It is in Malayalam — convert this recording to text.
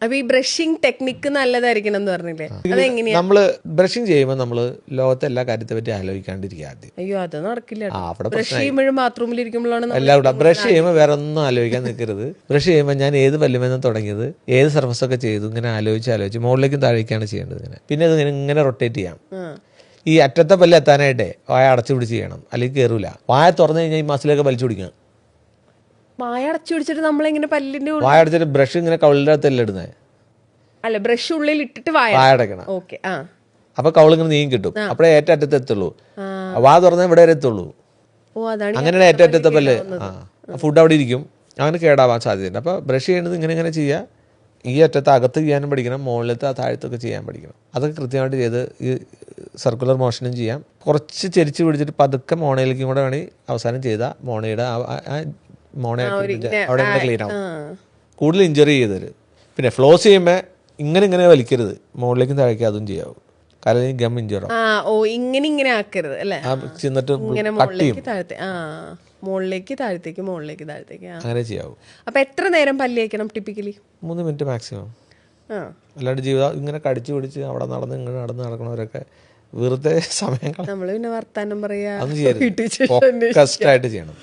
അപ്പൊ ഈ ബ്രഷിംഗ് ടെക്നിക്ക് നല്ലതായിരിക്കണം എന്ന് പറഞ്ഞില്ലേ, അതെങ്ങനെയാ? നമ്മള് ബ്രഷിങ് ചെയ്യുമ്പോൾ നമ്മള് ലോകത്തെ എല്ലാ കാര്യത്തെ പറ്റി ആലോചിക്കാണ്ടിരിക്കുക ആദ്യം. അയ്യോ അത് നടക്കില്ല. അവിടെ ബ്രഷ് ചെയ്യുമ്പോഴും ബാത്റൂമിൽ ഇരിക്കുമ്പോഴാണ് എല്ലാവരും ബ്രഷ് ചെയ്യുമ്പോൾ വേറെ ഒന്നും ആലോചിക്കാൻ നിൽക്കരുത്. ബ്രഷ് ചെയ്യുമ്പോൾ ഞാൻ ഏത് പല്ലുമെന്ന് തുടങ്ങിയത്, ഏത് സർഫസ് ഒക്കെ ചെയ്തു, ഇങ്ങനെ ആലോചിച്ച് മുകളിലേക്കും താഴേക്കാണ് ചെയ്യേണ്ടത്. ഇങ്ങനെ പിന്നെ ഇത് ഇങ്ങനെ റൊട്ടേറ്റ് ചെയ്യാം. ഈ അറ്റത്തെ പല്ല് എത്താനായിട്ടേ വായ അടച്ചു പിടിച്ച് ചെയ്യണം, അല്ലെങ്കിൽ കയറൂല. വായ തുറന്നു കഴിഞ്ഞാൽ ഈ മസിലൊക്കെ വലിച്ചു പിടിക്കാം. വായ അടച്ചു പിടിച്ചിട്ട് നമ്മളെങ്ങനെ പല്ലിന്റെ വായ അടച്ചിട്ട് ബ്രഷ് ഇങ്ങനെ കവിളിൻ്റെ അകത്തല്ല ഇടുന്നത്. അല്ല, ബ്രഷ് ഉള്ളിൽ ഇട്ടിട്ട് വായ അടയ്ക്കണം. ഓക്കെ. അപ്പൊ കവിളിങ്ങനെ നീങ്ങി കിട്ടും. അപ്പോഴേ ഏറ്റവും അറ്റത്ത് എത്തുള്ളൂ. വാ തുറന്നാൽ ഇവിടെ വരെ എത്തുള്ളൂ. അങ്ങനെയാണ് ഏറ്റവും അറ്റത്തെ പല്ല്. ഫുഡ് അവിടെ ഇരിക്കും, അങ്ങനെ കേടാവാൻ സാധ്യതയുണ്ട്. അപ്പോൾ ബ്രഷ് ചെയ്യേണ്ടത് ഇങ്ങനെ ചെയ്യുക. ഈ അറ്റത്ത് അകത്ത് ചെയ്യാനും പഠിക്കണം, മുകളിലത്തെ താഴത്തൊക്കെ ചെയ്യാൻ പഠിക്കണം. അതൊക്കെ കൃത്യമായിട്ട് ചെയ്ത് ഈ സർക്കുലർ മോഷനും ചെയ്യാം. കുറച്ച് ചെരിച്ച് പിടിച്ചിട്ട് പതുക്കെ മോണയിലേക്കും കൂടെ വേണമെങ്കിൽ അവസാനം ചെയ്താൽ മോണയുടെ അവിടെ ക്ലീൻ ആവും. കൂടുതൽ ഇഞ്ചറി ചെയ്തത്. പിന്നെ ഫ്ലോസ് ചെയ്യുമ്പോൾ ഇങ്ങനെ വലിക്കരുത്, മുകളിലേക്കും താഴേക്കും അതും ചെയ്യാവും. കാരണം ഗം ഇഞ്ചറാവും. ഇങ്ങനെ ആക്കരുത് അല്ലേ? ചെന്നിട്ട് മുകളിലേക്ക് താഴത്തേക്ക് അങ്ങനെ ചെയ്യാവും. അപ്പൊ എത്ര നേരം പല്ല് തേക്കണം ടിപ്പിക്കലി? 3 minute maximum. അല്ലാണ്ട് ജീവിതം ഇങ്ങനെ കടിച്ചു പിടിച്ച് അവിടെ നടക്കണവരൊക്കെ വെറുതെ സമയം നമ്മള് പിന്നെ വർത്താനം പറയാ ചെയ്യണം.